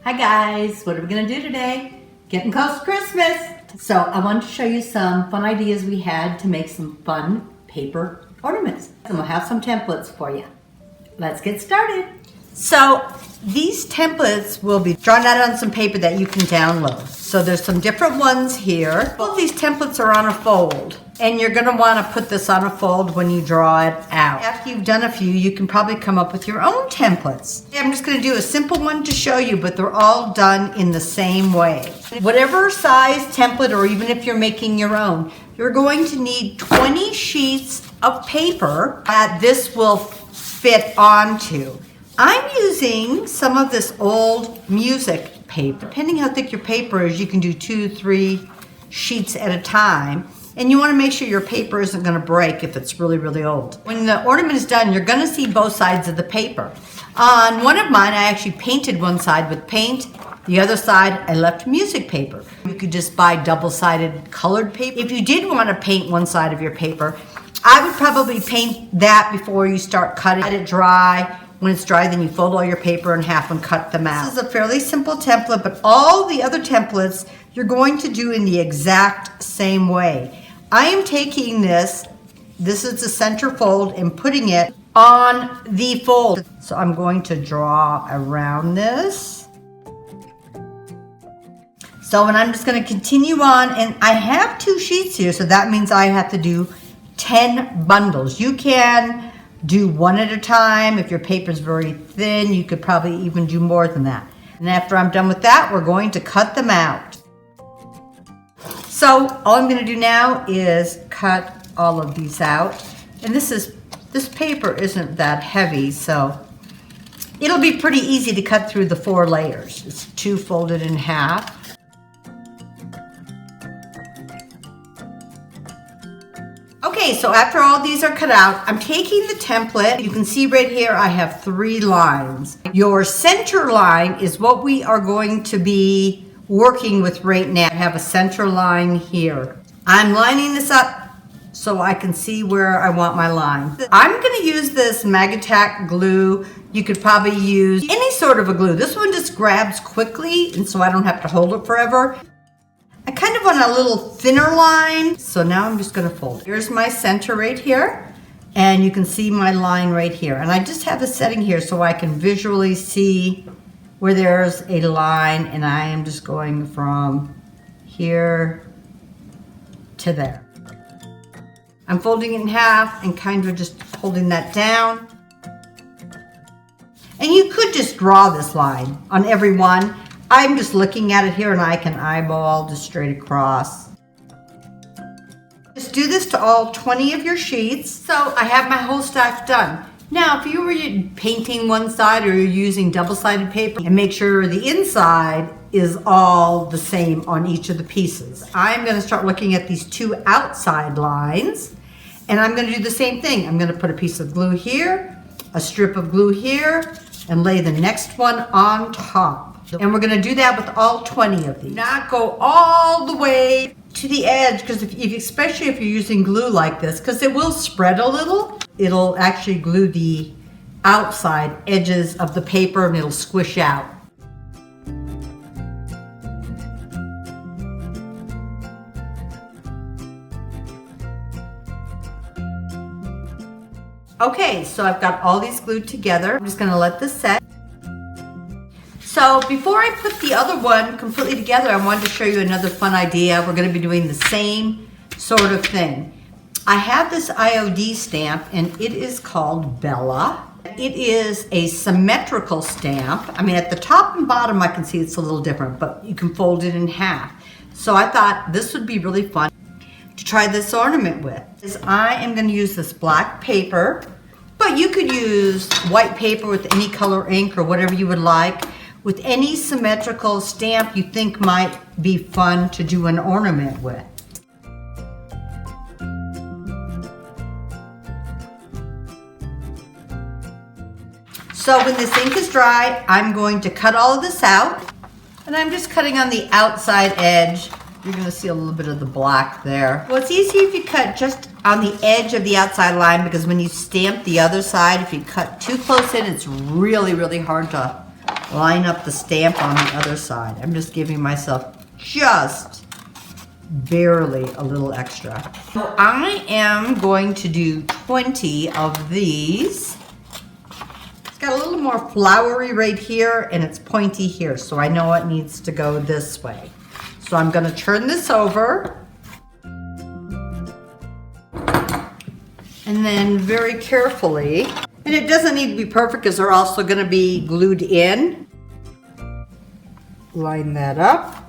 Hi guys, what are we gonna do today? Getting close to Christmas. So I wanted to show you some fun ideas we had to make some fun paper ornaments. And we'll have some templates for you. Let's get started. So these templates will be drawn out on some paper that you can download. So there's some different ones here. All of these templates are on a fold. And you're gonna wanna put this on a fold when you draw it out. After you've done a few, you can probably come up with your own templates. I'm just gonna do a simple one to show you, but they're all done in the same way. Whatever size template, or even if you're making your own, you're going to need 20 sheets of paper that this will fit onto. I'm using some of this old music paper. Depending how thick your paper is, you can do 2, 3 sheets at a time. And you want to make sure your paper isn't going to break if it's really, really old. When the ornament is done, you're going to see both sides of the paper. On one of mine, I actually painted one side with paint. The other side, I left music paper. You could just buy double-sided colored paper. If you did want to paint one side of your paper, I would probably paint that before you start cutting. Let it dry. When it's dry, then you fold all your paper in half and cut them out. This is a fairly simple template, but all the other templates you're going to do in the exact same way. I am taking this is the center fold, and putting it on the fold. So I'm going to draw around this. So, and I'm just going to continue on, and I have 2 sheets here, so that means I have to do 10 bundles. You can do one at a time. If your paper is very thin, you could probably even do more than that. And after I'm done with that, we're going to cut them out. So all I'm going to do now is cut all of these out. And this paper isn't that heavy, so it'll be pretty easy to cut through the 4 layers. It's 2 folded in half. Okay, so after all these are cut out, I'm taking the template. You can see right here I have 3 lines. Your center line is what we are going to be working with right now. I have a center line here. I'm lining this up so I can see where I want my line. I'm going to use this Magatac glue. You could probably use any sort of a glue. This one just grabs quickly, and so I don't have to hold it forever. I kind of want a little thinner line, so now I'm just going to fold it. Here's my center right here, and you can see my line right here. And I just have the setting here so I can visually see where there's a line, and I am just going from here to there. I'm folding it in half and kind of just holding that down. And you could just draw this line on every one. I'm just looking at it here, and I can eyeball just straight across. Just do this to all 20 of your sheets. So I have my whole stack done. Now, if you were painting one side, or you're using double-sided paper, and make sure the inside is all the same on each of the pieces. I'm going to start looking at these 2 outside lines, and I'm going to do the same thing. I'm going to put a piece of glue here, a strip of glue here, and lay the next one on top. And we're going to do that with all 20 of these. Not go all the way to the edge, because especially if you're using glue like this, because it will spread a little. It'll actually glue the outside edges of the paper, and it'll squish out. Okay, so I've got all these glued together. I'm just going to let this set. So before I put the other one completely together, I wanted to show you another fun idea. We're going to be doing the same sort of thing. I have this IOD stamp, and it is called Bella. It is a symmetrical stamp. I mean, at the top and bottom I can see it's a little different, but you can fold it in half. So I thought this would be really fun to try this ornament with. I am going to use this black paper, but you could use white paper with any color ink or whatever you would like, with any symmetrical stamp you think might be fun to do an ornament with. So when this ink is dry, I'm going to cut all of this out, and I'm just cutting on the outside edge. You're going to see a little bit of the black there. Well, it's easy if you cut just on the edge of the outside line, because when you stamp the other side, if you cut too close in, it's really, really hard to line up the stamp on the other side. I'm just giving myself just barely a little extra. So I am going to do 20 of these. It's got a little more flowery right here and it's pointy here, so I know it needs to go this way. So I'm going to turn this over. And then very carefully, and it doesn't need to be perfect because they're also going to be glued in. Line that up.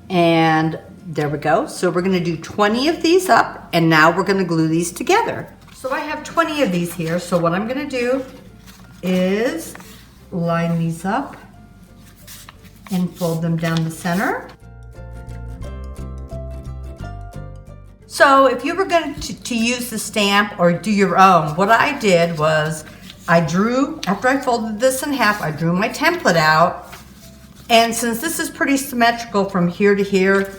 And there we go. So we're going to do 20 of these up, and now we're going to glue these together. So I have 20 of these here, so what I'm going to do is line these up and fold them down the center. So if you were going to use the stamp or do your own, what I did was I drew, after I folded this in half, I drew my template out. And since this is pretty symmetrical from here to here,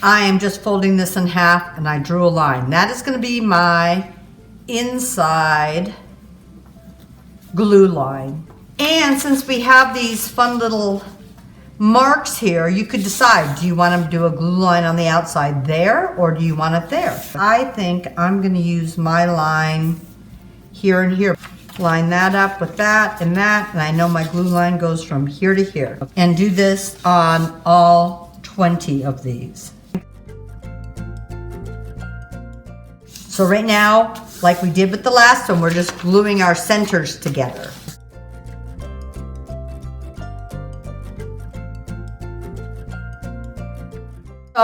I am just folding this in half and I drew a line. That is going to be my inside glue line. And since we have these fun little marks here, you could decide, do you want to do a glue line on the outside there or do you want it there? I think I'm going to use my line here and here. Line that up with that, and I know my glue line goes from here to here. And do this on all 20 of these. So right now, like we did with the last one, we're just gluing our centers together.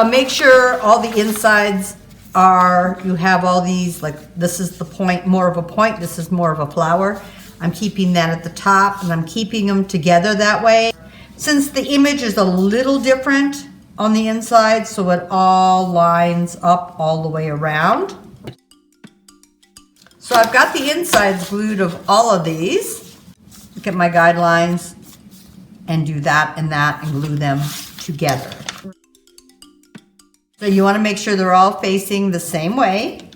Make sure all the insides are, you have all these, like this is the point, more of a point, this is more of a flower. I'm keeping that at the top and I'm keeping them together that way. Since the image is a little different on the inside, so it all lines up all the way around. So I've got the insides glued of all of these. Look at my guidelines and do that and glue them together. So you want to make sure they're all facing the same way.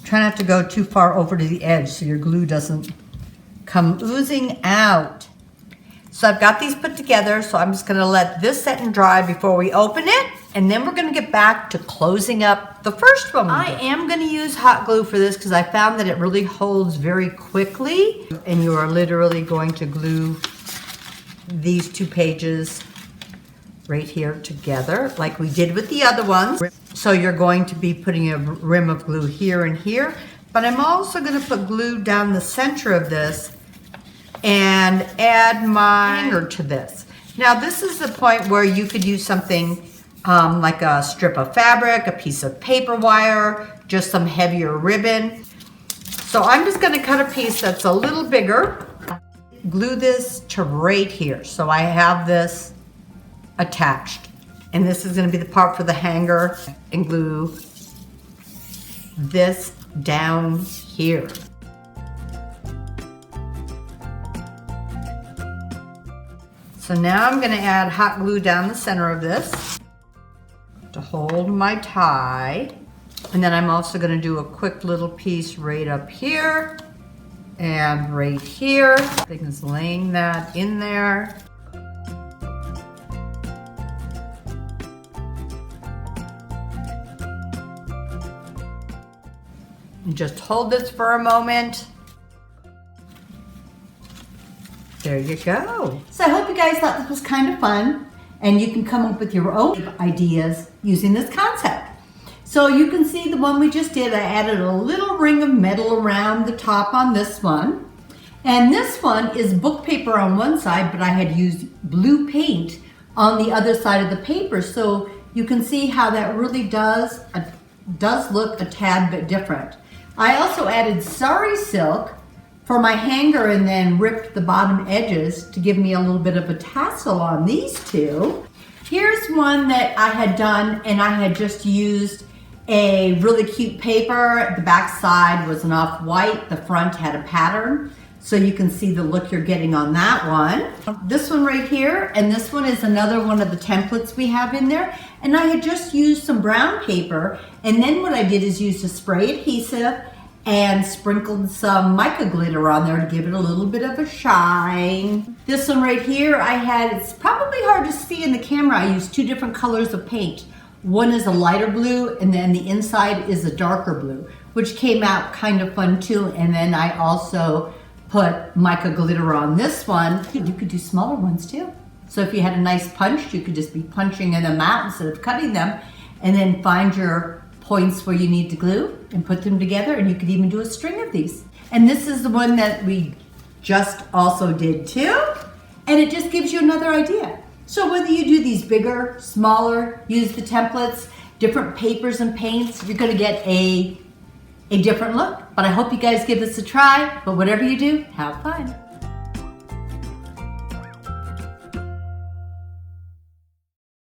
Try not to go too far over to the edge so your glue doesn't come oozing out. So I've got these put together, so I'm just going to let this set and dry before we open it, and then we're going to get back to closing up the first one. I am going to use hot glue for this because I found that it really holds very quickly, and you are literally going to glue these two pages right here together like we did with the other ones. So you're going to be putting a rim of glue here and here, but I'm also going to put glue down the center of this and add my hanger to this. Now this is the point where you could use something like a strip of fabric, a piece of paper wire, just some heavier ribbon. So I'm just going to cut a piece that's a little bigger, glue this to right here. So I have this attached, and this is going to be the part for the hanger, and glue this down here. So now I'm going to add hot glue down the center of this to hold my tie. And then I'm also going to do a quick little piece right up here and right here. Things laying that in there. And just hold this for a moment. There you go. So I hope you guys thought this was kind of fun, and you can come up with your own ideas using this concept. So you can see the one we just did, I added a little ring of metal around the top on this one. And this one is book paper on one side, but I had used blue paint on the other side of the paper. So you can see how that really does look a tad bit different. I also added sari silk for my hanger and then ripped the bottom edges to give me a little bit of a tassel on these two. Here's one that I had done, and I had just used a really cute paper. The back side was an off-white. The front had a pattern. So you can see the look you're getting on that one. This one right here, and this one is another one of the templates we have in there. And I had just used some brown paper, and then what I did is used a spray adhesive and sprinkled some mica glitter on there to give it a little bit of a shine. This one right here, it's probably hard to see in the camera. I used 2 different colors of paint. One is a lighter blue, and then the inside is a darker blue, which came out kind of fun too. And then I also put mica glitter on this one. You could do smaller ones too. So if you had a nice punch, you could just be punching them out instead of cutting them, and then find your points where you need to glue and put them together, and you could even do a string of these. And this is the one that we just also did too, and it just gives you another idea. So whether you do these bigger, smaller, use the templates, different papers and paints, you're gonna get a different look. But I hope you guys give this a try, but whatever you do, have fun.